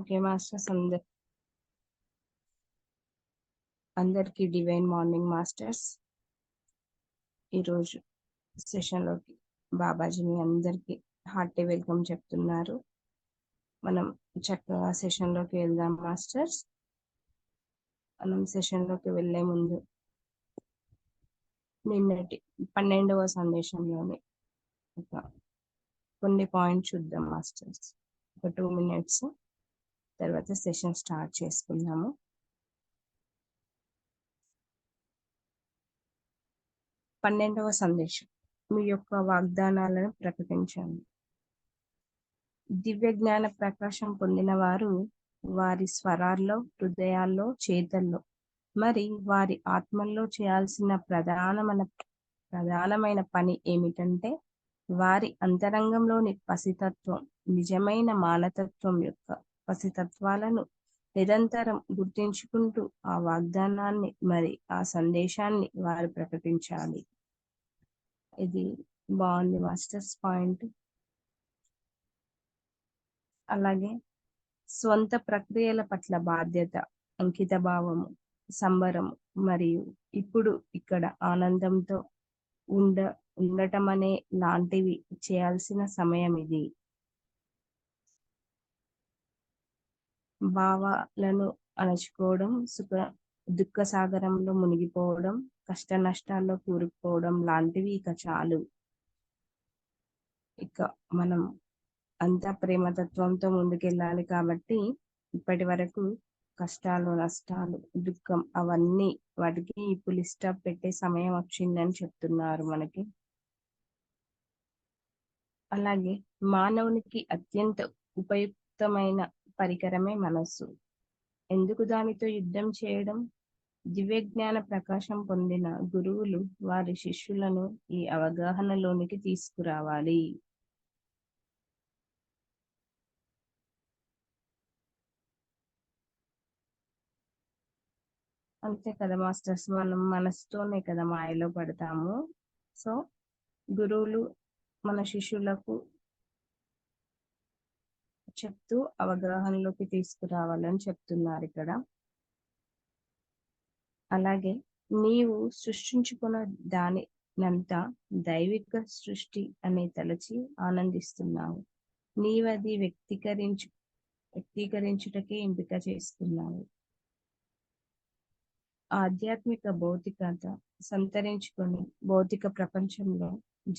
Okay masters అందరికి divine morning masters. ఈరోజు సెషన్లోకి బాబాజీని అందరికి హార్టీ వెల్కమ్ చెప్తున్నారు. మనం చక్కగా సెషన్లోకి వెళ్దాం మాస్టర్స్. మనం సెషన్లోకి వెళ్ళే ముందు నిన్నటి 12వ సందేశంలోని కొన్ని పాయింట్స్ చూద్దాం మాస్టర్స్. ఒక 2 minutes తర్వాత సెషన్ స్టార్ట్ చేసుకుందాము. 12వ సందేశం, మీ యొక్క వాగ్దానాలను ప్రకటించండి. దివ్య జ్ఞాన ప్రకాశం పొందిన వారు వారి స్వరాల్లో, హృదయాల్లో, చేతల్లో మరి వారి ఆత్మల్లో చేయాల్సిన ప్రధానమైన పని ఏమిటంటే వారి అంతరంగంలోని పసితత్వం, నిజమైన మానతత్వం యొక్క పసితత్వాలను నిరంతరం గుర్తించుకుంటూ ఆ వాగ్దానాన్ని మరి ఆ సందేశాన్ని వారు ప్రకటించాలి. ఇది బాగుంది మాస్టర్స్ పాయింట్. అలాగే స్వంత ప్రక్రియల పట్ల బాధ్యత, అంకిత భావము, సంబరము మరియు ఇప్పుడు ఇక్కడ ఆనందంతో ఉండటం అనే లాంటివి చేయాల్సిన సమయం ఇది. భావాలను అణచుకోవడం, దుఃఖ సాగరంలో మునిగిపోవడం, కష్ట నష్టాల్లో కూరుకుపోవడం లాంటివి ఇక చాలు. ఇక మనం అంతా ప్రేమతత్వంతో ముందుకెళ్ళాలి. కాబట్టి ఇప్పటి వరకు కష్టాలు, నష్టాలు, దుఃఖం అవన్నీ వాటికి ఇప్పుడు స్టాప్ పెట్టే సమయం వచ్చిందని చెప్తున్నారు మనకి. అలాగే మానవునికి అత్యంత ఉపయుక్తమైన పరికరమే మనస్సు. ఎందుకు దానితో యుద్ధం చేయడం? దివ్యజ్ఞాన ప్రకాశం పొందిన గురువులు వారి శిష్యులను ఈ అవగాహనలోనికి తీసుకురావాలి. అంతే కదా మాస్టర్స్, మనం మనసుతోనే కదా మాయలో పడతాము. సో గురువులు మన శిష్యులకు చెప్తూ అవగాహనలోకి తీసుకురావాలని చెప్తున్నారు ఇక్కడ. అలాగే నీవు సృష్టించుకున్న దానినంతా దైవిక సృష్టి అనే తలచి ఆనందిస్తున్నావు. నీవది వ్యక్తీకరించుటకే ఎంపిక చేసుకున్నావు. ఆధ్యాత్మిక భౌతికత సంతరించుకొని భౌతిక ప్రపంచంలో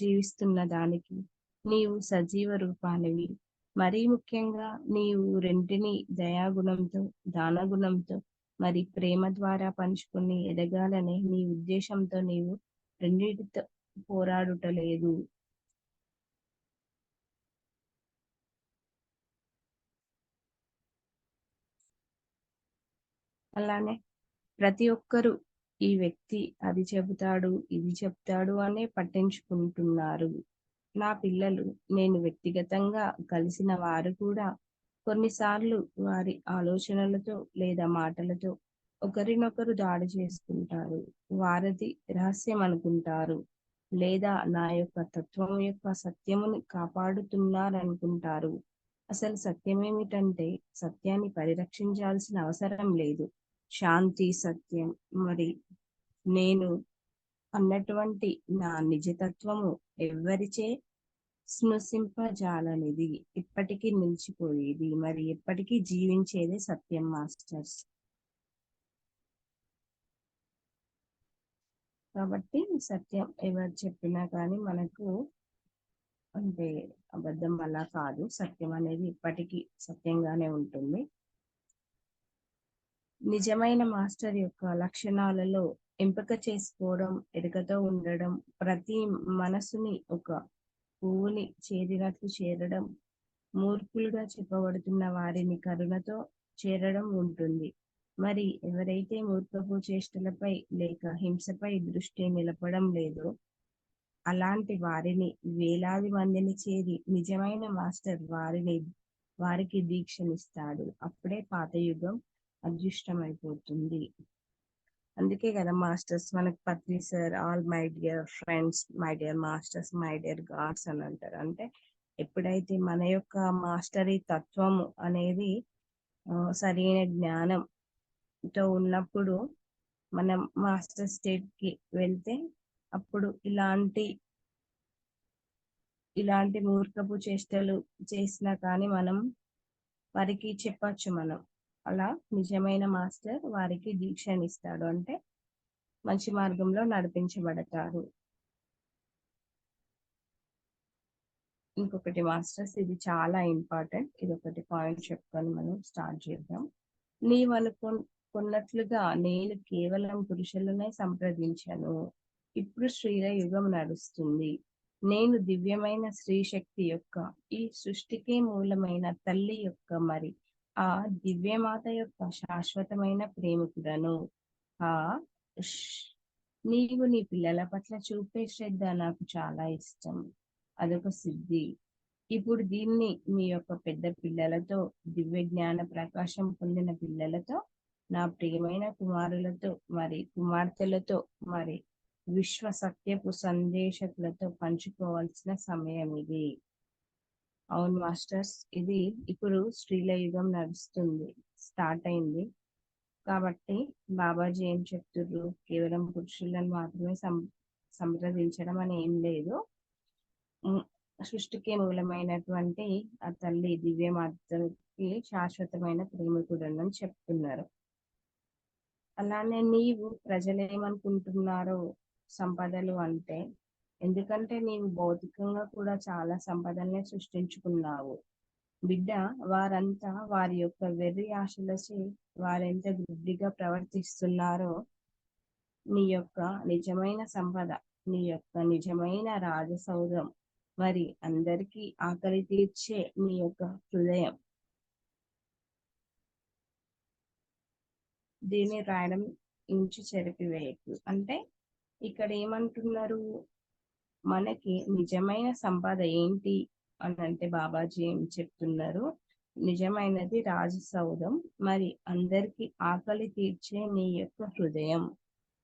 జీవిస్తున్న దానికి నీవు సజీవ రూపానివి. మరీ ముఖ్యంగా నీవు రెంటిని దయాగుణంతో, దానగుణంతో మరి ప్రేమ ద్వారా పంచుకొని ఎదగాలనే నీ ఉద్దేశంతో నీవు రెండింటితో పోరాడుటలేదు. అలానే ప్రతి ఒక్కరూ ఈ వ్యక్తి అది చెబుతాడు, ఇది చెప్తాడు అనే పట్టించుకుంటున్నారు. నా పిల్లలు నేను వ్యక్తిగతంగా కలిసిన వారు కూడా కొన్నిసార్లు వారి ఆలోచనలతో లేదా మాటలతో ఒకరినొకరు దాడి చేసుకుంటారు. వారిది రహస్యం అనుకుంటారు లేదా నా యొక్క తత్వం యొక్క సత్యముని కాపాడుతున్నారనుకుంటారు. అసలు సత్యం ఏమిటంటే సత్యాన్ని పరిరక్షించాల్సిన అవసరం లేదు. శాంతి, సత్యం మరి నేను అన్నటువంటి నా నిజతత్వము ఎవ్వరిచే స్నుషింపజాలనిది, ఇప్పటికీ నిలిచిపోయేది మరి ఎప్పటికీ జీవించేదే సత్యం మాస్టర్స్. కాబట్టి సత్యం ఎవరు చెప్పినా కానీ మనకు అంటే అబద్ధం అలా కాదు, సత్యం అనేది ఇప్పటికీ సత్యంగానే ఉంటుంది. నిజమైన మాస్టర్ యొక్క లక్షణాలలో ఎంపిక చేసుకోవడం, ఎరుకతో ఉండడం, ప్రతి మనసుని ఒక పువ్వుని చేరినట్లు చేరడం, మూర్ఖులుగా చెప్పబడుతున్న వారిని కరుణతో చేరడం ఉంటుంది. మరి ఎవరైతే మూర్ఖపు చేష్టలపై లేక హింసపై దృష్టి నిలపడం లేదో అలాంటి వారిని వేలాది మందిని చేరి నిజమైన మాస్టర్ వారికి దీక్షనిస్తాడు. అప్పుడే పాత యుగం అదృష్టమైపోతుంది. అందుకే కదా మాస్టర్స్ మనకు Patri sir all my dear friends, my dear masters, my dear gods అని అంటారు. అంటే ఎప్పుడైతే మన యొక్క మాస్టరీ తత్వము అనేది సరైన జ్ఞానంతో ఉన్నప్పుడు మనం మాస్టర్ స్టేట్ కి వెళ్తే అప్పుడు ఇలాంటి మూర్ఖపు చేష్టలు చేసినా కానీ మనం వారికి చెప్పచ్చు. మనం అలా నిజమైన మాస్టర్ వారికి దీక్షనిస్తాడు, అంటే మంచి మార్గంలో నడిపించబడతారు. ఇంకొకటి మాస్టర్స్, ఇది చాలా ఇంపార్టెంట్, ఇది ఒకటి పాయింట్ చెప్పుకొని మనం స్టార్ట్ చేద్దాం. నీవనుకున్నట్లుగా నేను కేవలం పురుషులనే సంప్రదించను. ఇప్పుడు స్త్రీల యుగం నడుస్తుంది. నేను దివ్యమైన స్త్రీ శక్తి యొక్క, ఈ సృష్టికే మూలమైన తల్లి యొక్క, మరి ఆ దివ్యమాత యొక్క శాశ్వతమైన ప్రేమికుడను. ఆ నీవు నీ పిల్లల పట్ల చూపే శ్రద్ధ నాకు చాలా ఇష్టం. అదొక సిద్ధి. ఇప్పుడు దీన్ని మీ యొక్క పెద్ద పిల్లలతో, దివ్య జ్ఞాన ప్రకాశం పొందిన పిల్లలతో, నా ప్రియమైన కుమారులతో మరి కుమార్తెలతో మరి విశ్వ సత్యపు సందేశకులతో పంచుకోవాల్సిన సమయం ఇది. అవును మాస్టర్స్, ఇది ఇప్పుడు స్త్రీల యుగం నడుస్తుంది, స్టార్ట్ అయింది. కాబట్టి బాబాజీ ఏం చెప్తున్నారు, కేవలం పురుషులను మాత్రమే సంప్రదించడం అని ఏం లేదు. సృష్టికి మూలమైనటువంటి ఆ తల్లి దివ్యమాతకి శాశ్వతమైన ప్రేమికుడని చెప్తున్నారు. అలానే నీవు ప్రజలేమనుకుంటున్నారో సంపదలు అంటే, ఎందుకంటే నీవు భౌతికంగా కూడా చాలా సంపదల్ని సృష్టించుకున్నావు బిడ్డ. వారంతా వారి యొక్క వెర్రి ఆశలచే వారెంత గుడ్డిగా ప్రవర్తిస్తున్నారో, నీ యొక్క నిజమైన సంపద, నీ యొక్క నిజమైన రాజసౌధం, మరి అందరికీ ఆకలి తీర్చే నీ యొక్క హృదయం. దీన్ని రాయడం ఇంచు చెరిపివేయకు. అంటే ఇక్కడ ఏమంటున్నారు, మనకి నిజమైన సంపద ఏంటి అని అంటే బాబాజీ ఏం చెప్తున్నారు, నిజమైనది రాజసౌధం, మరి అందరికి ఆకలి తీర్చే నీ యొక్క హృదయం.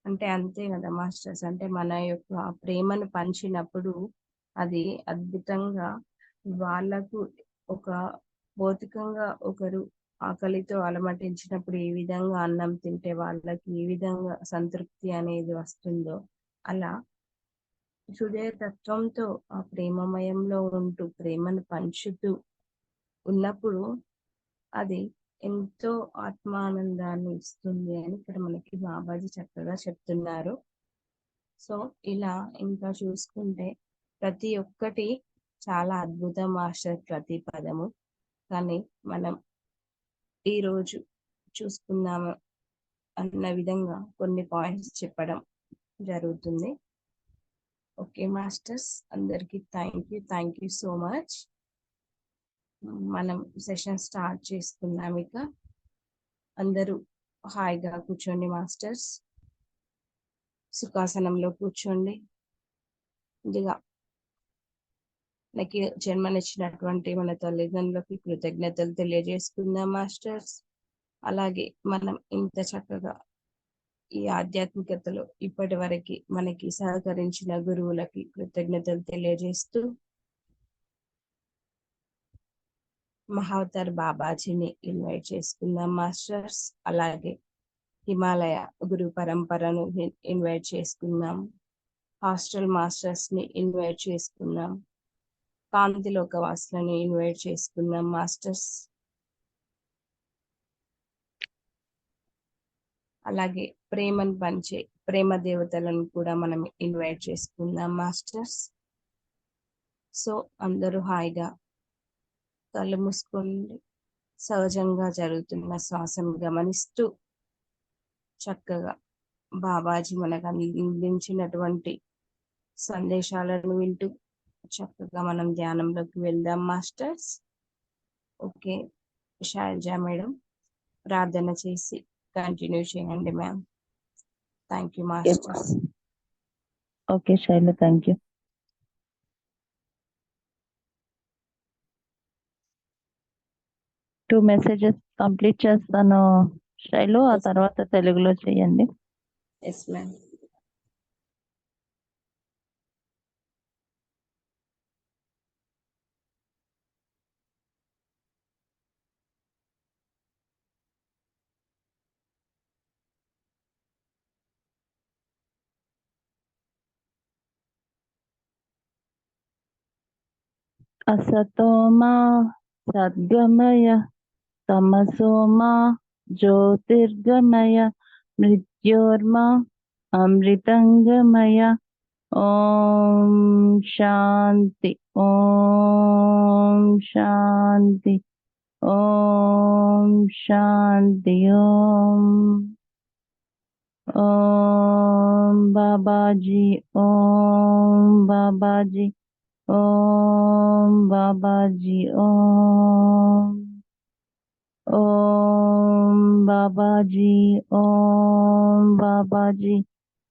అంటే అంతే కదా మాస్టర్స్, అంటే మన యొక్క ప్రేమను పంచినప్పుడు అది అద్భుతంగా వాళ్ళకు ఒక భౌతికంగా ఒకరు ఆకలితో అలమటించినప్పుడు ఏ విధంగా అన్నం తింటే వాళ్ళకి ఏ విధంగా సంతృప్తి అనేది వస్తుందో, అలా హృదయతత్వంతో ఆ ప్రేమమయంలో ఉంటూ ప్రేమను పంచుతూ ఉన్నప్పుడు అది ఎంతో ఆత్మానందాన్ని ఇస్తుంది అని ఇక్కడ మనకి బాబాజీ చక్కగా చెప్తున్నారు. సో ఇలా ఇంకా చూసుకుంటే ప్రతి ఒక్కటి చాలా అద్భుతం మాస్టర్, ప్రతి పదము. కానీ మనం ఈరోజు చూసుకుందాము అన్న విధంగా కొన్ని పాయింట్స్ చెప్పడం జరుగుతుంది. ఓకే మాస్టర్స్, అందరికీ థ్యాంక్ యూ సో మచ్. మనం సెషన్ స్టార్ట్ చేసుకుందాం. ఇక అందరూ హాయిగా కూర్చోండి మాస్టర్స్, సుఖాసనంలో కూర్చోండి. ఇదిగా మనకి జన్మనిచ్చినటువంటి మన తల్లిదండ్రులకి కృతజ్ఞతలు తెలియజేసుకుందాం మాస్టర్స్. అలాగే మనం ఇంత చక్కగా ఈ ఆధ్యాత్మికతలో ఇప్పటి వరకు మనకి సహకరించిన గురువులకి కృతజ్ఞతలు తెలియజేస్తూ, మహావతార్ బాబాజీని ఇన్వైట్ చేసుకుందాం మాస్టర్స్. అలాగే హిమాలయ గురు పరంపరను ఇన్వైట్ చేసుకుందాం. హాస్టల్ మాస్టర్స్ ని ఇన్వైట్ చేసుకుందాం. కాంతిలోక వాసులను ఇన్వైట్ చేసుకుందాం మాస్టర్స్. అలాగే ప్రేమను పంచే ప్రేమ దేవతలను కూడా మనం ఇన్వైట్ చేసుకుందాం మాస్టర్స్. సో అందరూ హాయిగా కళ్ళు మూసుకోండి. సహజంగా జరుగుతున్న శ్వాసను గమనిస్తూ చక్కగా బాబాజీ మనకు అందించినటువంటి సందేశాలను వింటూ చక్కగా మనం ధ్యానంలోకి వెళ్దాం మాస్టర్స్. ఓకే శైలజ మేడం, ప్రార్థన చేసి కంటిన్యూ చేయండి ma'am. Thank you masters. Okay Shailu, thank you. Two messages complete చేస్తాను శైలు, ఆ తర్వాత తెలుగులో చేయండి. Yes ma'am. Asatoma Sadgamaya Tamasoma Jyotirgamaya Mrityorma Amritangamaya Om Shanti Om Shanti Om Shanti Om Babaji Om Babaji Om Babaji Om Babaji Om Babaji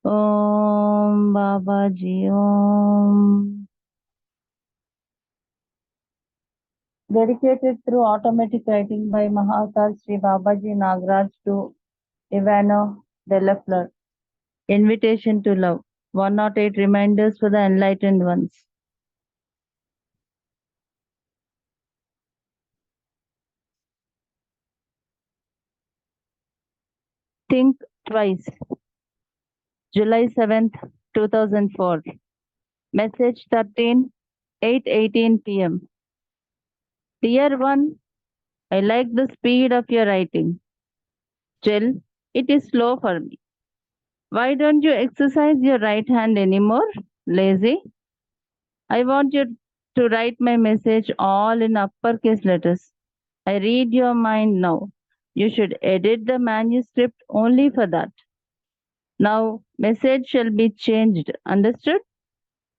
Om Babaji Om. Dedicated through automatic writing by Mahakal Sri Babaji Nagaraj to Ivano Delafleur. Invitation to love. 108 reminders for the enlightened ones. Think twice. July 7th, 2004. Message 13, 8:18 p.m. Dear one, I like the speed of your writing. Still, it is slow for me. Why don't you exercise your right hand anymore? Lazy? I want you to write my message all in uppercase letters. I read your mind now. You should edit the manuscript only for that. Now, message shall be changed. Understood?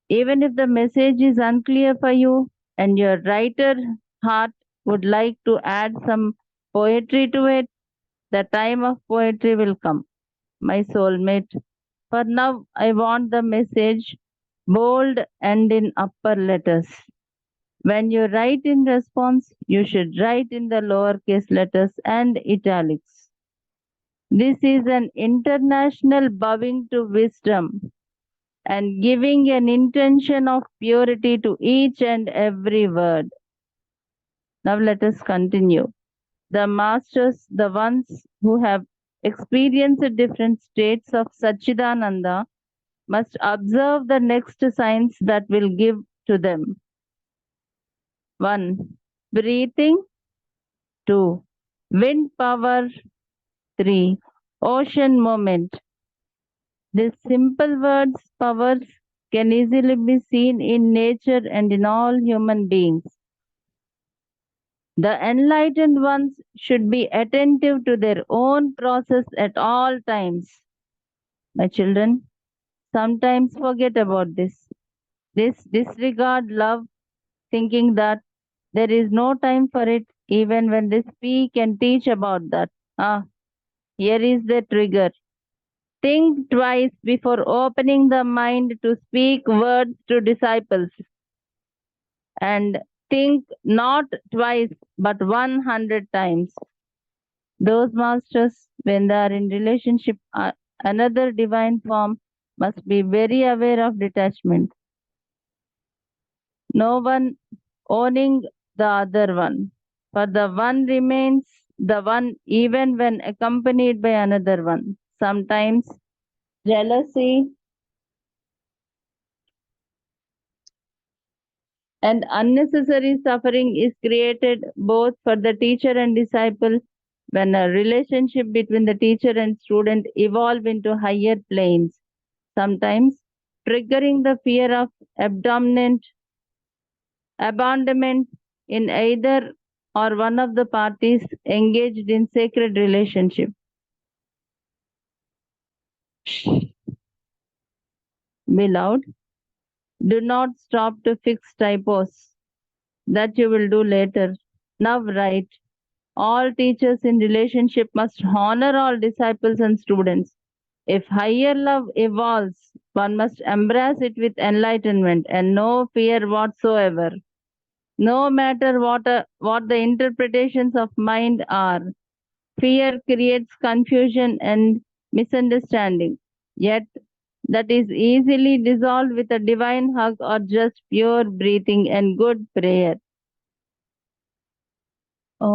Even if the message is unclear for you and your writer heart would like to add some poetry to it, the time of poetry will come, my soulmate. For now, I want the message bold and in upper letters. When you write in response, you should write in the lowercase letters and italics. This is an international bowing to wisdom and giving an intention of purity to each and every word. Now let us continue. The masters, the ones who have experienced different states of Satchidananda, must observe the next signs that will give to them. 1. Breathing. 2. Wind power. 3. Ocean moment. These simple words, powers, can easily be seen in nature and in all human beings. The enlightened ones should be attentive to their own process at all times. My children, sometimes forget about this. Disregard love, thinking that there is no time for it, even when they speak and teach about that. Here is the trigger. Think twice before opening the mind to speak words to disciples. And think not twice, but 100 times. Those masters, when they are in relationship, another divine form, must be very aware of detachment. No one owning the other one. For the one remains the one even when accompanied by another one. Sometimes jealousy and unnecessary suffering is created both for the teacher and disciple when a relationship between the teacher and student evolve into higher planes, sometimes triggering the fear of abandonment in either or one of the parties engaged in sacred relationship. Beloved, do not stop to fix typos. That you will do later. Now write. All teachers in relationship must honor all disciples and students. If higher love evolves, one must embrace it with enlightenment and no fear whatsoever. No matter what the interpretations of mind are, fear creates confusion and misunderstanding. Yet, that is easily dissolved with a divine hug or just pure breathing and good prayer. Om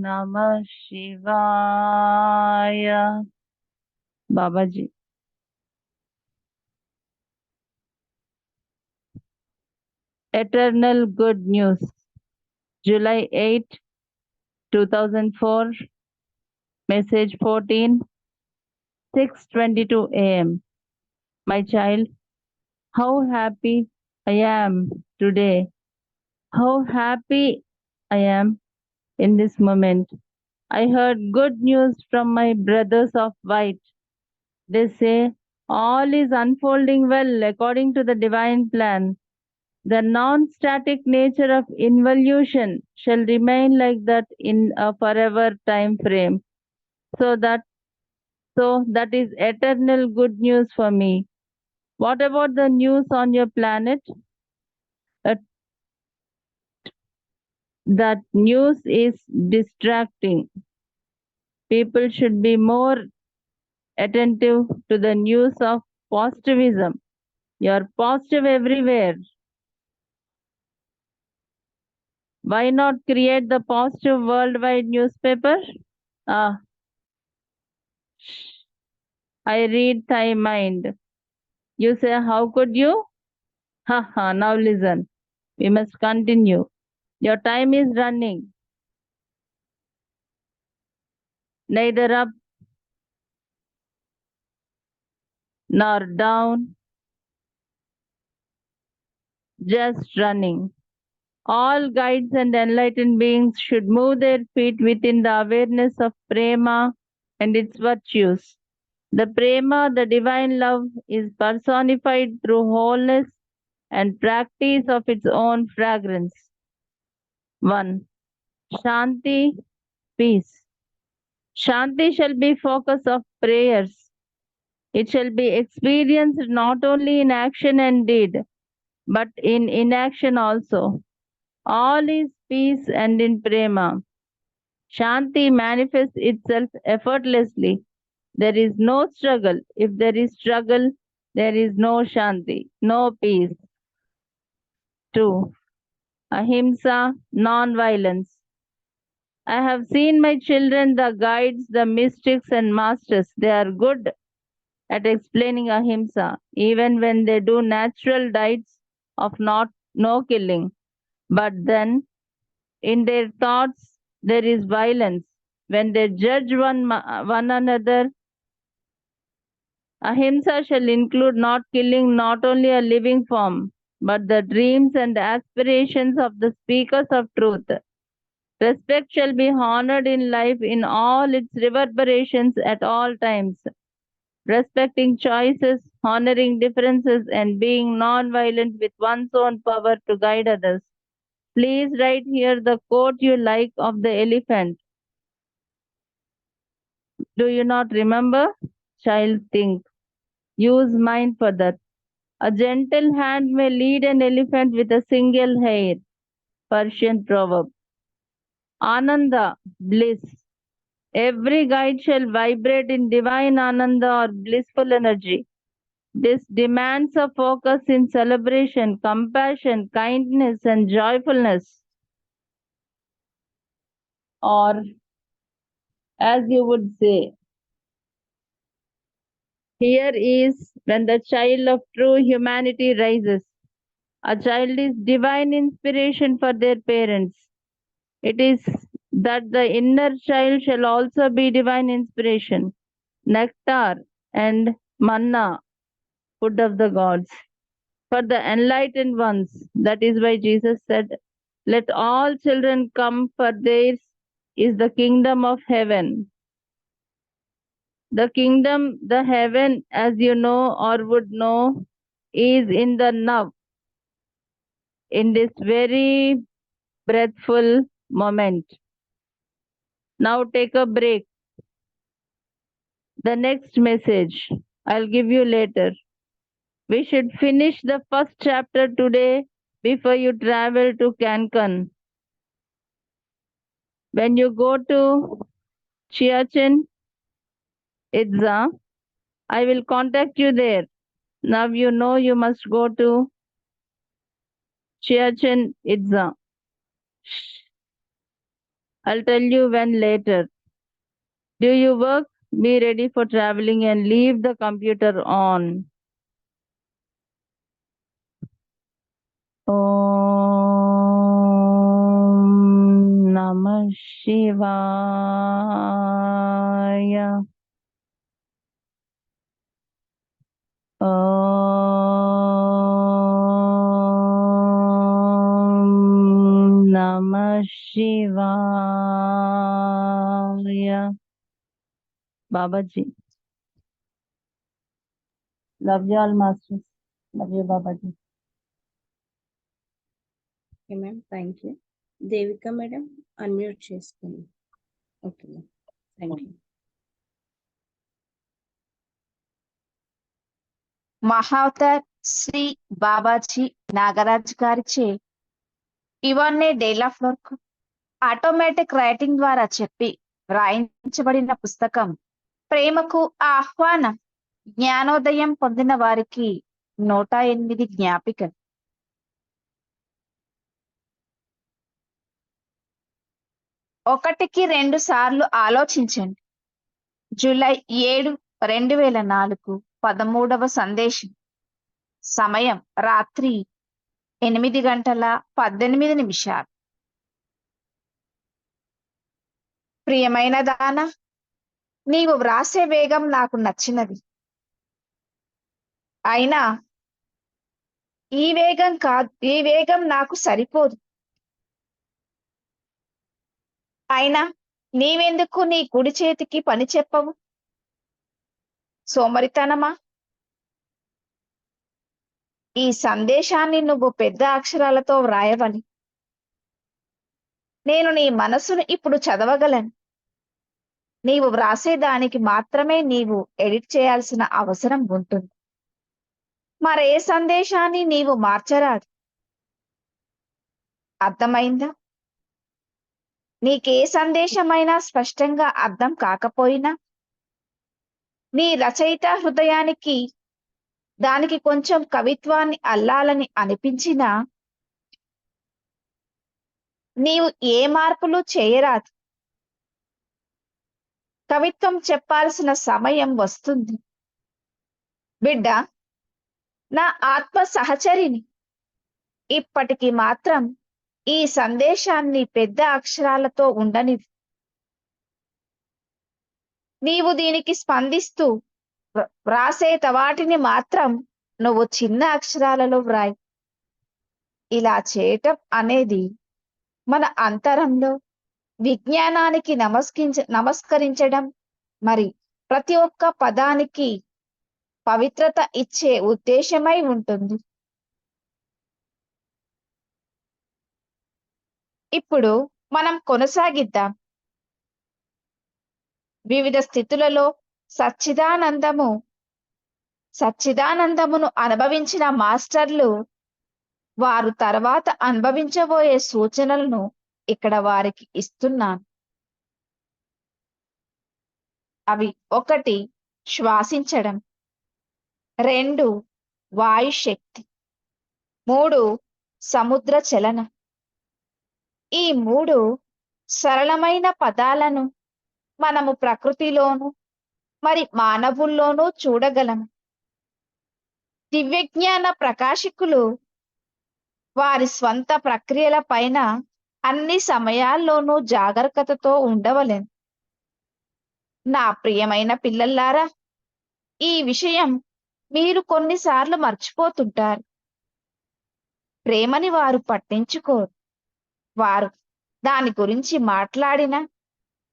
Namah Shivaya. Babaji. Eternal Good News, July 8, 2004, message 14, 6:22 a.m. My child, how happy I am today. How happy I am in this moment. I heard good news from my brothers of white. They say all is unfolding well according to the divine plan. The non-static nature of involution shall remain like that in a forever time frame. So that is eternal good news for me. What about the news on your planet? Uh, that news is distracting. People should be more attentive to the news of positivism. You're positive everywhere. Why not create the positive worldwide newspaper? Ah, I read thy mind. You say, how could you? Ha ha, now listen. We must continue. Your time is running. Neither up nor down, just running. All guides and enlightened beings should move their feet within the awareness of prema and its virtues. The prema, the divine love, is personified through wholeness and practice of its own fragrance. 1. Shanti, peace. Shanti shall be focus of prayers. It shall be experienced not only in action and deed, but in inaction also. All is peace and in prema. Shanti manifests itself effortlessly. There is no struggle. If there is struggle, there is no Shanti, no peace. 2. Ahimsa, non-violence. I have seen my children, the guides, the mystics and masters. They are good at explaining ahimsa, even when they do natural diets of no killing. But then, in their thoughts, there is violence. When they judge one another, ahimsa shall include not killing not only a living form, but the dreams and aspirations of the speakers of truth. Respect shall be honored in life in all its reverberations at all times. Respecting choices, honoring differences, and being non-violent with one's own power to guide others. Please write here the quote you like of the elephant. Do you not remember? Child, think. Use mind for that. A gentle hand may lead an elephant with a single hair. Persian proverb. Ananda, bliss. Every guide shall vibrate in divine ananda or blissful energy. This demands a focus in celebration, compassion, kindness, and joyfulness. Or, as you would say, here is when the child of true humanity rises. A child is divine inspiration for their parents. It is that the inner child shall also be divine inspiration, nectar and manna, food of the gods. For the enlightened ones, that is why Jesus said, let all children come, for theirs is the kingdom of heaven. The kingdom, the heaven, as you know or would know, is in the now, in this very breathful moment. Now take a break. The next message I'll give you later. We should finish the first chapter today before you travel to Cancun. When you go to Chichen Itza, I will contact you there. Now you know you must go to Chichen Itza. I'll tell you when later. Do you work? Be ready for traveling and leave the computer on. Oh. శివాయ. ఓం నమః శివాయ. Babaji. Love you all masters. Love you Babaji. Okay ma'am, thank you. Devika madam unmute చేసుకోండి. Okay ma'am, thank you. Mahavatar Shri Babaji Nagaraj గారిచే ఇవన్నీ dale of work automatic writing ద్వారా చెప్పి వ్రాయించబడిన పుస్తకం ప్రేమకు ఆహ్వానం. జ్ఞానోదయం పొందిన వారికి 108 జ్ఞాపికలు. ఒకటికి 2 సార్లు ఆలోచించండి. జూలై 7, 2004 13వ సందేశం. సమయం రాత్రి 8:18. ప్రియమైన దానా, నీవు వ్రాసే వేగం నాకు నచ్చినది. అయినా ఈ వేగం నాకు సరిపోదు. అయినా నీవెందుకు నీ కుడి చేతికి పని చెప్పవు? సోమరితనమా? ఈ సందేశాన్ని నువ్వు పెద్ద అక్షరాలతో వ్రాయవని. నేను నీ మనసును ఇప్పుడు చదవగలను. నీవు వ్రాసేదానికి మాత్రమే నీవు ఎడిట్ చేయాల్సిన అవసరం ఉంటుంది. మరే సందేశాన్ని నీవు మార్చరాదు. అర్థమైందా? నీకే సందేశమైనా స్పష్టంగా అర్థం కాకపోయినా, నీ రచయిత హృదయానికి దానికి కొంచెం కవిత్వాన్ని అల్లాలని అనిపించినా నీవు ఏ మార్పులు చేయరాదు. కవిత్వం చెప్పాల్సిన సమయం వస్తుంది. బిడ్డ, నా ఆత్మ సహచరిని, ఇప్పటికి మాత్రం ఈ సందేశాన్ని పెద్ద అక్షరాలతో ఉండనివ్వు. నీవు దీనికి స్పందిస్తూ వ్రాసేత వాటిని మాత్రం నువ్వు చిన్న అక్షరాలలో వ్రాయి. ఇలా చేయటం అనేది మన అంతరంలో విజ్ఞానానికి నమస్కరించడం, మరి ప్రతి ఒక్క పదానికి పవిత్రత ఇచ్చే ఉద్దేశమై ఉంటుంది. ఇప్పుడు మనం కొనసాగిద్దాం. వివిధ స్థితులలో సచ్చిదానందమును అనుభవించిన మాస్టర్లు వారు తర్వాత అనుభవించబోయే సూచనలను ఇక్కడ వారికి ఇస్తున్నాను. అవి 1 శ్వాసించడం, 2 వాయుశక్తి, 3 సముద్ర చలనం. ఈ 3 సరళమైన పదాలను మనము ప్రకృతిలోను మరి మానవుల్లోనూ చూడగలము. దివ్యజ్ఞాన ప్రకాశకులు వారి స్వంత ప్రక్రియల పైన అన్ని సమయాల్లోనూ జాగరూకతతో ఉండవలెను. నా ప్రియమైన పిల్లల్లారా, ఈ విషయం మీరు కొన్నిసార్లు మర్చిపోతుంటారు. ప్రేమని వారు పట్టించుకోరు. వారు దాని గురించి మాట్లాడినా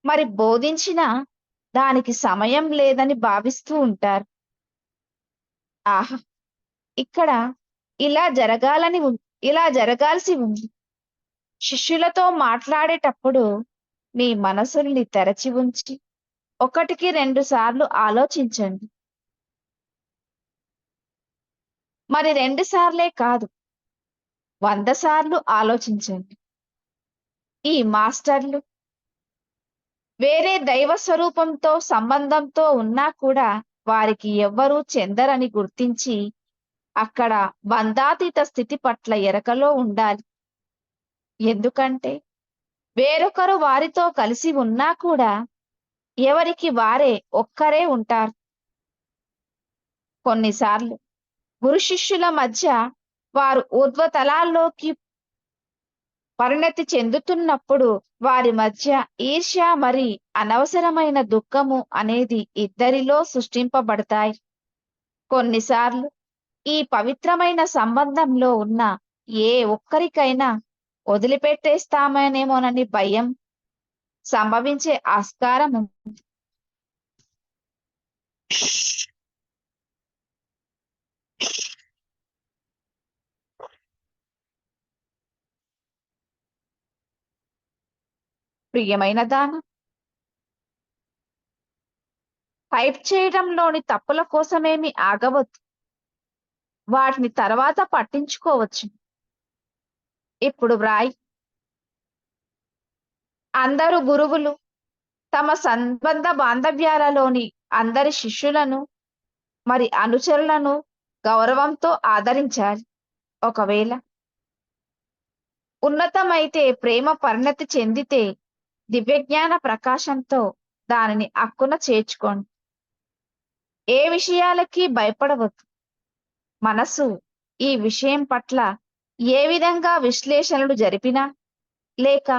మరి బోధించినా దానికి సమయం లేదని భావిస్తూ ఉంటారు. ఆహా, ఇక్కడ ఇలా జరగాల్సి ఉంది. శిష్యులతో మాట్లాడేటప్పుడు మీ మనసుల్ని తెరచి ఉంచి 1కి 2 సార్లు ఆలోచించండి. మరి 2 సార్లే కాదు, 100 సార్లు ఆలోచించండి. ఈ మాస్టర్లు వేరే దైవ స్వరూపంతో సంబంధంతో ఉన్నా కూడా వారికి ఎవ్వరూ చెందరని గుర్తించి అక్కడ బంధాతీత స్థితి పట్ల ఎరకలో ఉండాలి. ఎందుకంటే వేరొకరు వారితో కలిసి ఉన్నా కూడా ఎవరికి వారే ఒక్కరే ఉంటారు. కొన్నిసార్లు గురు శిష్యుల మధ్య వారు ఊర్ధ్వతలాల్లోకి పరిణతి చెందుతున్నప్పుడు వారి మధ్య ఈర్ష్య మరి అనవసరమైన దుఃఖము అనేది ఇద్దరిలో సృష్టింపబడతాయి. కొన్నిసార్లు ఈ పవిత్రమైన సంబంధంలో ఉన్న ఏ ఒక్కరికైనా వదిలిపెట్టేస్తామనేమోనని భయం సంభవించే ఆస్కారం ఉంది. ప్రియమైన దాన, టైప్ చేయడంలోని తప్పుల కోసమేమి ఆగవద్దు. వాటిని తర్వాత పట్టించుకోవచ్చు. ఇప్పుడు వ్రాయి. అందరు గురువులు తమ సంబంధ బాంధవ్యాలలోని అందరి శిష్యులను మరి అనుచరులను గౌరవంతో ఆదరించాలి. ఒకవేళ ఉన్నతమైతే ప్రేమ పరిణతి చెందితే దివ్యజ్ఞాన ప్రకాశంతో దానిని అక్కున చేర్చుకోండి. ఏ విషయాలకి భయపడవద్దు. మనసు ఈ విషయం పట్ల ఏ విధంగా విశ్లేషణలు జరిపినా లేక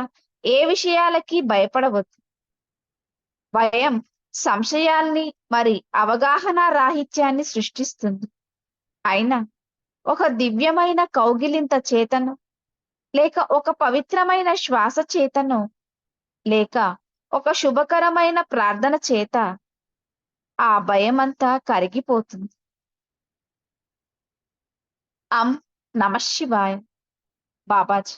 ఏ విషయాలకి భయపడవద్దు. భయం సంశయాల్ని మరి అవగాహన రాహిత్యాన్ని సృష్టిస్తుంది. అయినా ఒక దివ్యమైన కౌగిలింత చేతను లేక ఒక పవిత్రమైన శ్వాస చేతను లేక ఒక శుభకరమైన ప్రార్థన చేత ఆ భయమంతా కరిగిపోతుంది. నమః శివాయ. బాబాజీ.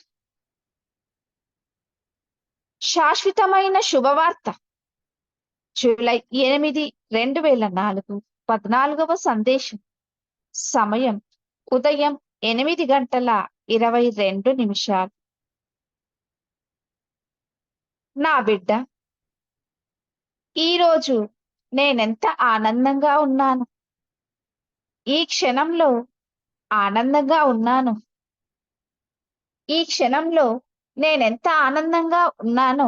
శాశ్వతమైన శుభవార్త. జూలై 8, 2004 14వ సందేశం. సమయం ఉదయం 8:22. నా బిడ్డ, ఈరోజు నేనెంత ఆనందంగా ఉన్నాను. ఈ క్షణంలో ఆనందంగా ఉన్నాను. ఈ క్షణంలో నేనెంత ఆనందంగా ఉన్నానో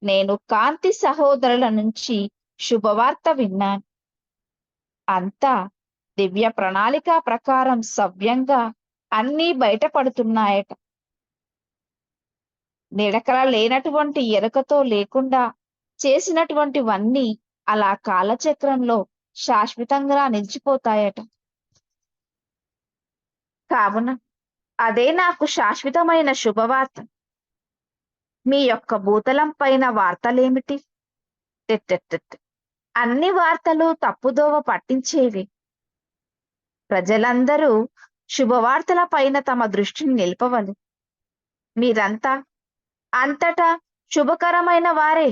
నేను కాంతి సహోదరుల నుంచి శుభవార్త విన్నాను. అంతా దివ్య ప్రణాళిక ప్రకారం సవ్యంగా అన్నీ బయటపడుతున్నాయట. నిడకల లేనటువంటి ఎరుకతో లేకుండా చేసినటువంటివన్నీ అలా కాలచక్రంలో శాశ్వతంగా నిలిచిపోతాయట. కావున అదే నాకు శాశ్వతమైన శుభవార్త. మీ యొక్క భూతలం పైన వార్తలేమిటి? అన్ని వార్తలు తప్పుదోవ పట్టించేవి. ప్రజలందరూ శుభవార్తల పైన తమ దృష్టిని నిలపవాలి. మీరంతా అంతటా శుభకరమైన వారే.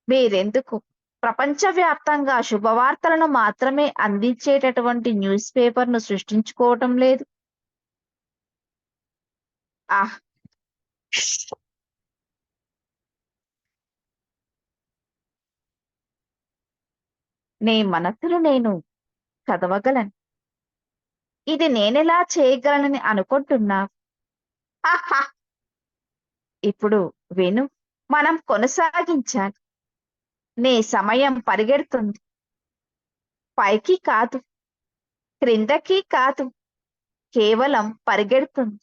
మీరెందుకు ప్రపంచవ్యాప్తంగా శుభవార్తలను మాత్రమే అందించేటటువంటి న్యూస్ పేపర్ను సృష్టించుకోవటం లేదు? నీ మనసును నేను చదవగలను. ఇది నేనెలా చేయగలనని అనుకుంటున్నావు? ఇప్పుడు విను, మనం కొనసాగించాలి. నీ సమయం పరిగెడుతుంది. పైకి కాదు, క్రిందకి కాదు, కేవలం పరిగెడుతుంది.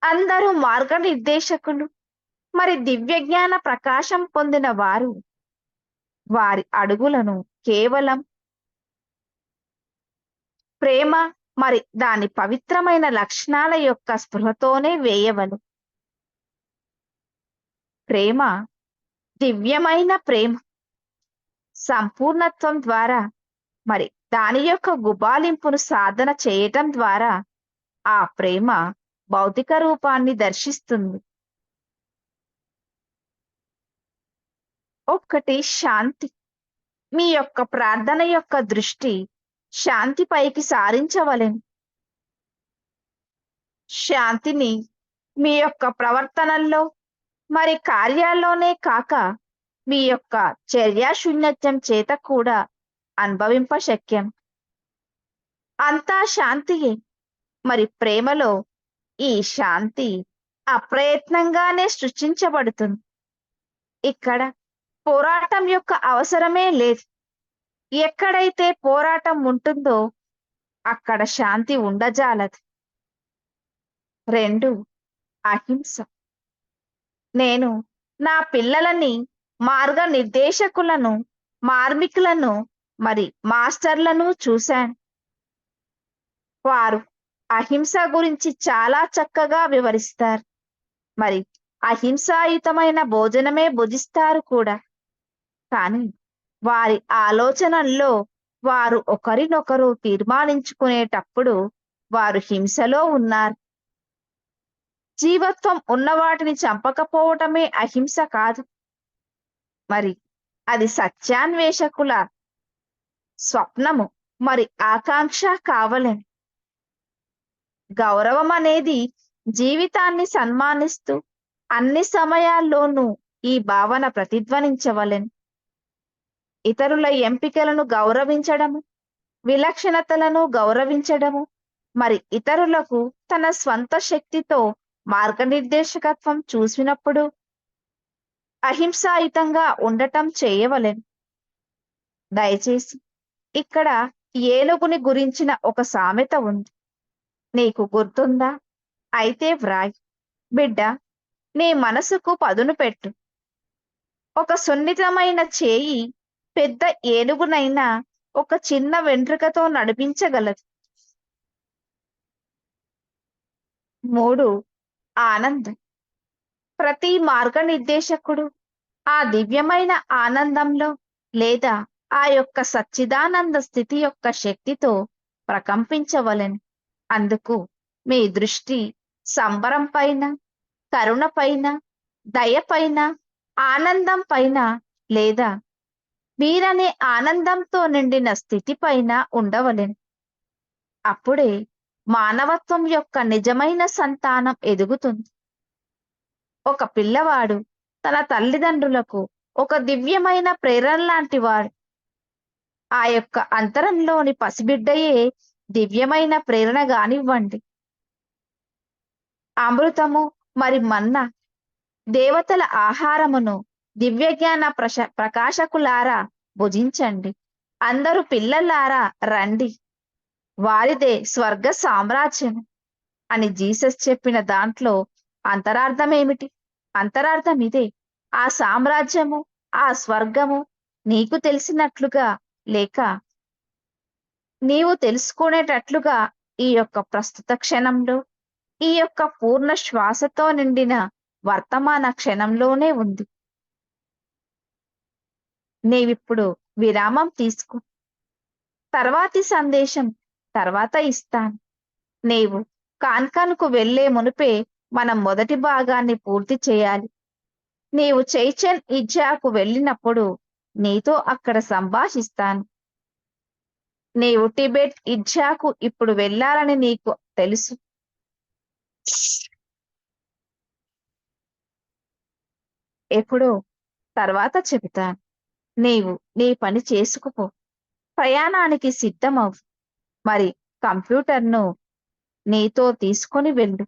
అందరూ మార్గనిర్దేశకులు మరి దివ్యజ్ఞాన ప్రకాశం పొందిన వారు వారి అడుగులను కేవలం ప్రేమ మరి దాని పవిత్రమైన లక్షణాల యొక్క స్పృహతోనే వేయవలు. ప్రేమ దివ్యమైన ప్రేమ సంపూర్ణత్వం ద్వారా మరి దాని యొక్క గుబాలింపును సాధన చేయటం ద్వారా ఆ ప్రేమ భౌతిక రూపాన్ని దర్శిస్తుంది. ఒక్కటి శాంతి. మీ యొక్క ప్రార్థన యొక్క దృష్టి శాంతి పైకి సారించవలెను. శాంతిని మీ యొక్క ప్రవర్తనల్లో మరి కార్యాల్లోనే కాక మీ యొక్క చర్యాశూన్యత్వం చేత కూడా అనుభవింప శక్యం. అంతా శాంతియే. మరి ప్రేమలో ఈ శాంతి అప్రయత్నంగానే సృష్టించబడుతుంది. ఇక్కడ పోరాటం యొక్క అవసరమే లేదు. ఎక్కడైతే పోరాటం ఉంటుందో అక్కడ శాంతి ఉండజాలదు. 2 అహింస. నేను నా పిల్లలని, మార్గనిర్దేశకులను, మార్మికులను, మరి మాస్టర్లను చూశాను. వారు అహింస గురించి చాలా చక్కగా వివరిస్తారు. మరి అహింసాయుతమైన భోజనమే భుజిస్తారు కూడా. కానీ వారి ఆలోచనల్లో వారు ఒకరినొకరు తీర్మానించుకునేటప్పుడు వారు హింసలో ఉన్నారు. జీవత్వం ఉన్న వాటిని చంపకపోవటమే అహింస కాదు. మరి అది సత్యాన్వేషకుల స్వప్నము, మరి ఆకాంక్ష కావలేను. గౌరవం అనేది జీవితాన్ని సన్మానిస్తూ అన్ని సమయాల్లోనూ ఈ భావన ప్రతిధ్వనించవలెను. ఇతరుల ఎంపికలను గౌరవించడము, విలక్షణతలను గౌరవించడము, మరి ఇతరులకు తన స్వంత శక్తితో మార్గనిర్దేశకత్వం చూసినప్పుడు అహింసాయుతంగా ఉండటం చేయవలెను. దయచేసి ఇక్కడ ఏనుగుని గురించిన ఒక సామెత ఉంది. నీకు గుర్తుందా? అయితే వ్రాయి. బిడ్డ, నీ మనసుకు పదును పెట్టు. ఒక సున్నితమైన చేయి పెద్ద ఏనుగునైనా ఒక చిన్న వెంట్రుకతో నడిపించగలదు. 3. ఆనందం. ప్రతి మార్గనిర్దేశకుడు ఆ దివ్యమైన ఆనందంలో లేదా ఆ యొక్క సచ్చిదానంద స్థితి యొక్క శక్తితో ప్రకంపించవలెను. అందుకు మీ దృష్టి సంబరం పైన, కరుణ పైన, దయ పైన, ఆనందం పైన లేదా మీరనే ఆనందంతో నిండిన స్థితి పైన ఉండవలెను. అప్పుడే మానవత్వం యొక్క నిజమైన సంతానం ఎదుగుతుంది. ఒక పిల్లవాడు తన తల్లిదండ్రులకు ఒక దివ్యమైన ప్రేరణ లాంటి వాడు. ఆ యొక్క అంతరంలోని పసిబిడ్డయే దివ్యమైన ప్రేరణ గానివ్వండి. అమృతము మరి మన్నా, దేవతల ఆహారమును దివ్య జ్ఞాన ప్రకాశకులారా భుజించండి. అందరూ పిల్లలారా రండి, వారిదే స్వర్గ సామ్రాజ్యం అని జీసస్ చెప్పిన దాంట్లో అంతరార్థం ఏమిటి? అంతరార్థం ఇదే. ఆ సామ్రాజ్యము, ఆ స్వర్గము నీకు తెలిసినట్లుగా లేక నీవు తెలుసుకునేటట్లుగా ఈ యొక్క ప్రస్తుత క్షణంలో, ఈ యొక్క పూర్ణ శ్వాసతో నిండిన వర్తమాన క్షణంలోనే ఉంది. నీవిప్పుడు విరామం తీసుకో. తర్వాతి సందేశం తర్వాత ఇస్తాను. నీవు కాన్కన్కు వెళ్లే మునిపే మనం మొదటి భాగాన్ని పూర్తి చేయాలి. నీవు చైచెన్ ఇజ్జాకు వెళ్ళినప్పుడు నీతో అక్కడ సంభాషిస్తాను. నీవు టిబెట్ ఇజ్జాకు ఇప్పుడు వెళ్ళాలని నీకు తెలుసు. ఎప్పుడో తర్వాత చెబుతాను. నీవు నీ పని చేసుకుపో. ప్రయాణానికి సిద్ధమవు. మరి కంప్యూటర్ను నీతో తీసుకొని వెళ్ళు.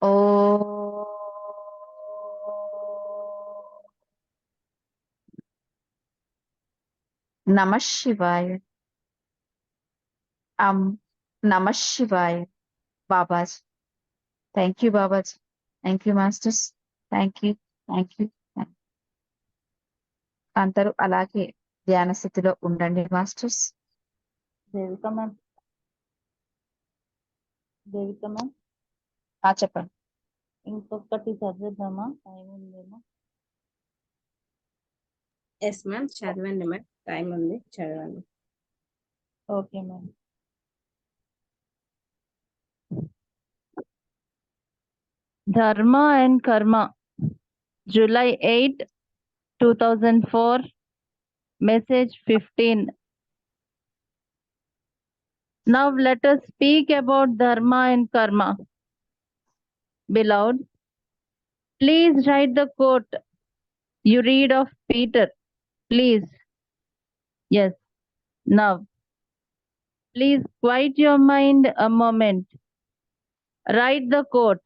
ఓ నమ శివాయ. నమ శివాయ. Babaji. Thank you Babaji. Thank you masters. Thank you. Thank you. అందరూ అలాగే ధ్యాన స్థితిలో ఉండండి masters. Devika ma'am. Devika ma'am, చెప్పండి. ఇంకొకటి చదివిద్దామా? టైం ఉందేమో. ఎస్ మ్యామ్, చదవండి మ్యామ్, టైం ఉంది, చదవండి. Okay ma'am. Dharma and Karma, July 8, 2004, message 15. Now let us speak about Dharma and Karma. Beloved, please write the quote you read of Peter. Please. Yes. Now, please quiet your mind a moment. Write the quote.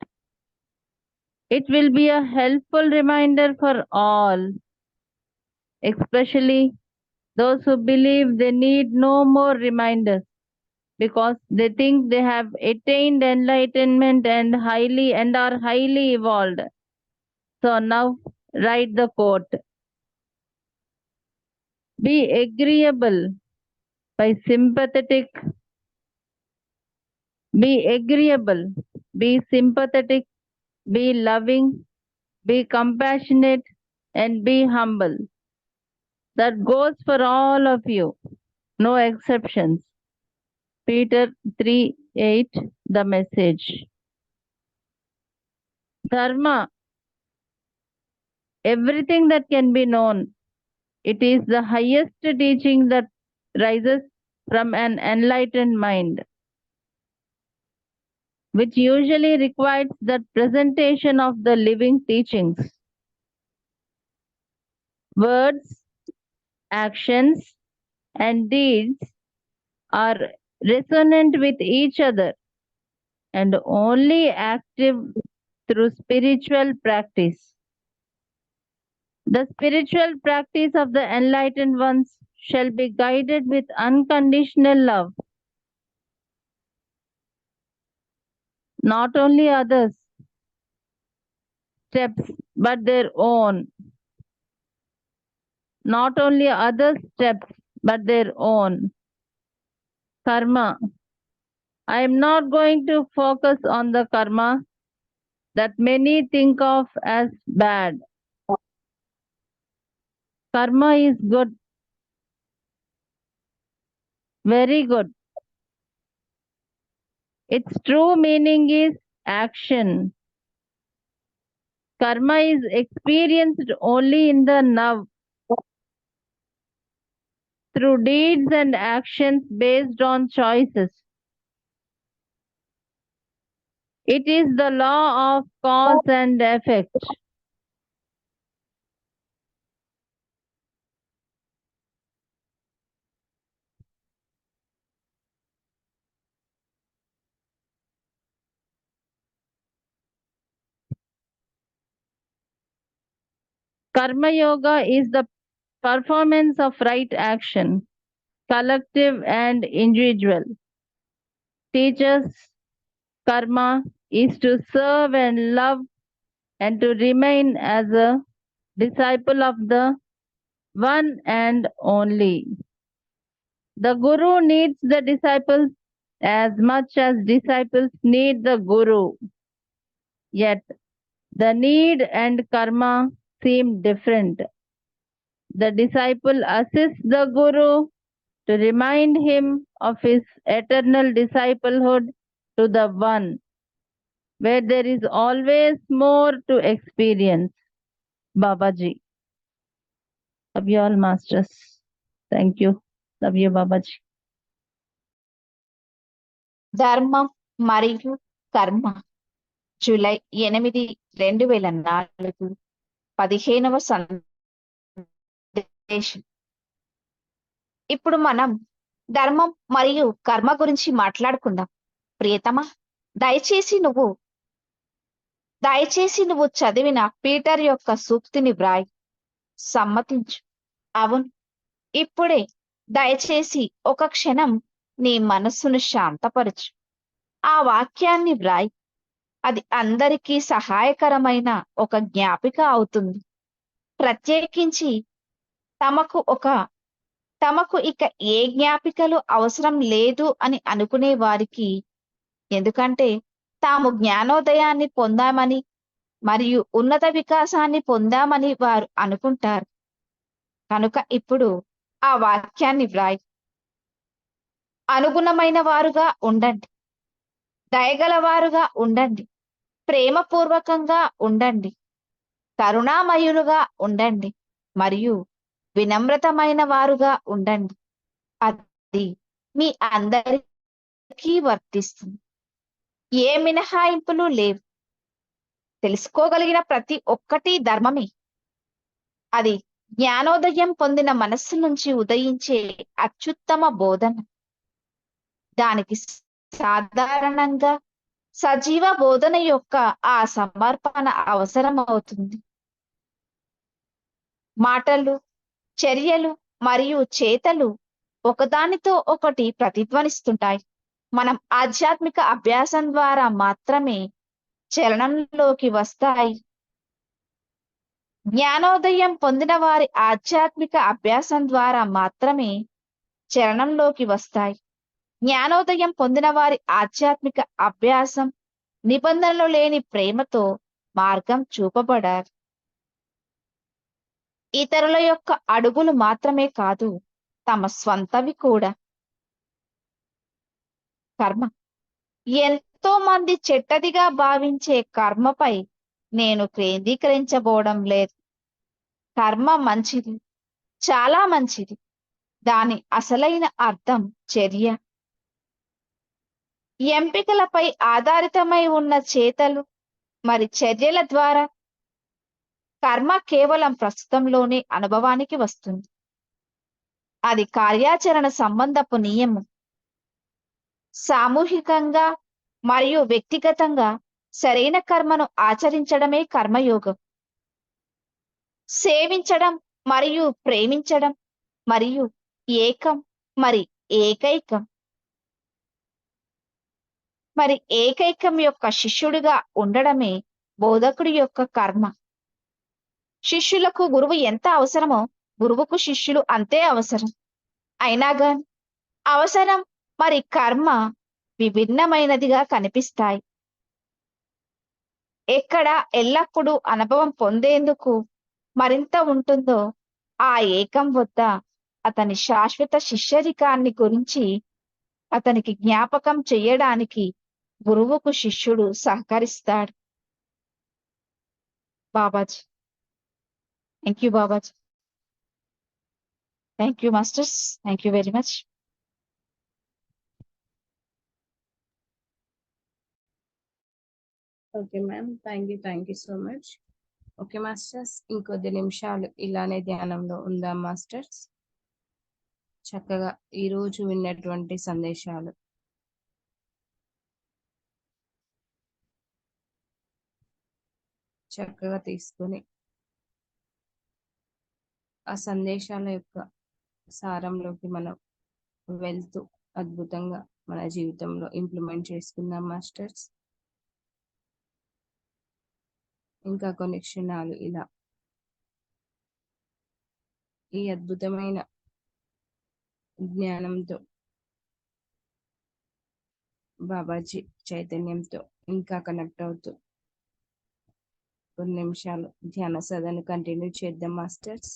It will be a helpful reminder for all, especially those who believe they need no more reminders. because they think they have attained enlightenment and are highly evolved. So now write the quote. Be agreeable by sympathetic. Be agreeable. Be sympathetic. Be loving. Be compassionate. And be humble. That goes for all of you. No exceptions. Peter 3:8, the message. Dharma, everything that can be known. It is the highest teaching that rises from an enlightened mind, which usually requires the presentation of the living teachings. Words, actions, and deeds are resonant with each other and only active through spiritual practice. The spiritual practice of the enlightened ones shall be guided with unconditional love, not only others' steps, but their own. Not only others' steps, but their own. Karma. I am not going to focus on the karma that many think of as bad. Karma is good, very good. Its true meaning is action. Karma is experienced only in the now, through deeds and actions based on choices. It is the law of cause and effect. Karma Yoga is the performance of right action, collective and individual. Teaches karma is to serve and love and to remain as a disciple of the one and only. The Guru needs the disciples as much as disciples need the Guru. Yet the need and karma seem different. The disciple assists the Guru to remind him of his eternal disciplehood to the One, where there is always more to experience. Babaji. Love you all, masters. Thank you. Love you, Babaji. ధర్మం మరియు కర్మ July 8, 2004 15వ సందేశం. ఇప్పుడు మనం ధర్మం మరియు కర్మ గురించి మాట్లాడుకుందాం. ప్రియతమా, దయచేసి నువ్వు చదివిన పీటర్ యొక్క సూక్తిని వ్రాయి. సమ్మతించు. అవును, ఇప్పుడే దయచేసి ఒక క్షణం నీ మనస్సును శాంతపరచు. ఆ వాక్యాన్ని వ్రాయి. అది అందరికీ సహాయకరమైన ఒక జ్ఞాపిక అవుతుంది. ప్రత్యేకించి తమకు ఇక ఏ జ్ఞాపికలు అవసరం లేదు అని అనుకునే వారికి, ఎందుకంటే తాము జ్ఞానోదయాన్ని పొందామని మరియు ఉన్నత వికాసాన్ని పొందామని వారు అనుకుంటారు. కనుక ఇప్పుడు ఆ వాక్యాన్ని వ్రాయి. అనుగుణమైన వారుగా ఉండండి, దయగలవారుగా ఉండండి, ప్రేమపూర్వకంగా ఉండండి, కరుణామయులుగా ఉండండి మరియు వినమ్రతమైన వారుగా ఉండండి. అది మీ అందరికీ వర్తిస్తుంది. ఏ మినహాయింపులు లేవు. తెలుసుకోగలిగిన ప్రతి ఒక్కటి ధర్మమే. అది జ్ఞానోదయం పొందిన మనస్సు నుంచి ఉదయించే అత్యుత్తమ బోధన. దానికి సాధారణంగా సజీవ బోధన యొక్క ఆ సమర్పణ అవసరం అవుతుంది. మాటలు, చర్యలు మరియు చేతలు ఒకదానితో ఒకటి ప్రతిధ్వనిస్తుంటాయి. మనం ఆధ్యాత్మిక అభ్యాసం ద్వారా మాత్రమే చలనంలోకి వస్తాయి. జ్ఞానోదయం పొందిన వారి ఆధ్యాత్మిక అభ్యాసం ద్వారా మాత్రమే చలనంలోకి వస్తాయి. జ్ఞానోదయం పొందిన వారి ఆధ్యాత్మిక అభ్యాసం నిబంధనలు లేని ప్రేమతో మార్గం చూపబడాలి. ఇతరుల యొక్క అడుగులు మాత్రమే కాదు, తమ స్వంతవి కూడా. కర్మ ఎంతో మంది చెడ్డదిగా భావించే కర్మపై నేను కేంద్రీకరించబోవడం లేదు. కర్మ మంచిది, చాలా మంచిది. దాని అసలైన అర్థం చర్య. ఎంపికలపై ఆధారితమై ఉన్న చేతలు మరి చర్యల ద్వారా కర్మ కేవలం ప్రస్తుతంలోనే అనుభవానికి వస్తుంది. అది కార్యాచరణ సంబంధపు నియమం. సామూహికంగా మరియు వ్యక్తిగతంగా సరైన కర్మను ఆచరించడమే కర్మయోగం. సేవించడం మరియు ప్రేమించడం మరియు ఏకం మరి ఏకైకం మరి ఏకైకం యొక్క శిష్యుడిగా ఉండడమే బోధకుడి యొక్క కర్మ. శిష్యులకు గురువు ఎంత అవసరమో గురువుకు శిష్యులు అంతే అవసరం. అయినా గాని అవసరం మరి కర్మ విభిన్నమైనదిగా కనిపిస్తాయి. ఎక్కడ ఎల్లప్పుడూ అనుభవం పొందేందుకు మరింత ఉంటుందో ఆ ఏకం వద్ద అతని శాశ్వత శిష్యరికాన్ని గురించి అతనికి జ్ఞాపకం చేయడానికి గురువుకు శిష్యుడు సహకరిస్తాడు. Babaji. Thank you Babaji. Thank you masters. Thank you very much. Okay ma'am, thank you so much. Okay masters, ఇంకొద్ది నిమిషాలు ఇలానే ధ్యానంలో ఉందాం మాస్టర్స్. చక్కగా ఈరోజు విన్నటువంటి సందేశాలు చక్కగా తీసుకొని ఆ సందేశాల యొక్క సారంలోకి మనం వెళ్తూ అద్భుతంగా మన జీవితంలో ఇంప్లిమెంట్ చేసుకుందాం మాస్టర్స్. ఇంకా కొన్ని క్షణాలు ఇలా ఈ అద్భుతమైన జ్ఞానంతో, బాబాజీ చైతన్యంతో ఇంకా కనెక్ట్ అవుతూ కొన్ని నిమిషాలు ధ్యాన సాధన కంటిన్యూ చేద్దాం మాస్టర్స్.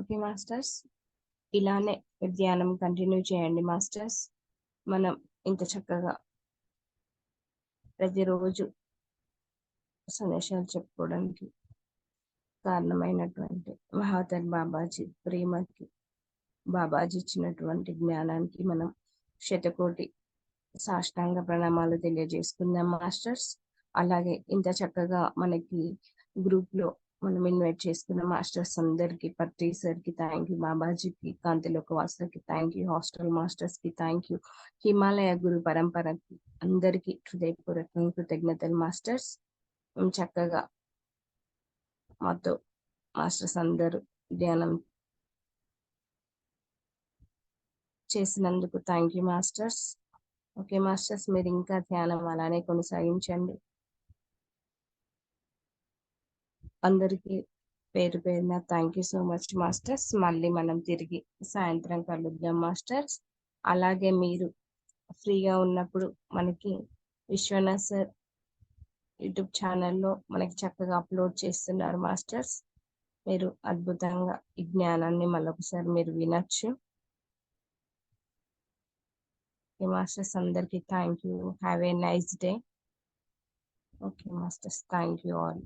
ఓకే మాస్టర్స్, ఇలానే ధ్యానం కంటిన్యూ చేయండి మాస్టర్స్. మనం ఇంత చక్కగా ప్రతిరోజు సందేశాలు చెప్పుకోవడానికి కారణమైనటువంటి మహావతార్ బాబాజీ ప్రేమకి, బాబాజీ ఇచ్చినటువంటి జ్ఞానానికి మనం శతకోటి సాష్టాంగ ప్రణామాలు తెలియజేసుకుందాం మాస్టర్స్. అలాగే ఇంత చక్కగా మనకి గ్రూప్ లో మనం ఇన్వైట్ చేసుకున్న మాస్టర్స్ అందరికి, పత్రి సార్ కి థ్యాంక్ యూ, బాబాజీకి, కాంతిలోక వాసులకి థ్యాంక్ యూ, హాస్టల్ మాస్టర్స్ కి థ్యాంక్ యూ, హిమాలయ గురు పరంపరకి అందరికి హృదయపూర్వకంగా కృతజ్ఞతలు మాస్టర్స్. చక్కగా మాతో మాస్టర్స్ అందరూ ధ్యానం చేసినందుకు thank you masters. Okay masters, మీరు ఇంకా ధ్యానం అలానే కొనసాగించండి. అందరికీ పేరు పేరున thank you so much masters. మళ్ళీ మనం తిరిగి సాయంత్రం కలుద్దాం మాస్టర్స్. అలాగే మీరు ఫ్రీగా ఉన్నప్పుడు మనకి విశ్వనాథ్ సార్ యూట్యూబ్ ఛానల్లో మనకి చక్కగా అప్లోడ్ చేస్తున్నారు మాస్టర్స్. మీరు అద్భుతంగా ఈ జ్ఞానాన్ని మళ్ళొకసారి మీరు వినొచ్చు. మాస్టర్స్ అందరికి thank you. Have a nice day. Okay masters, thank you all.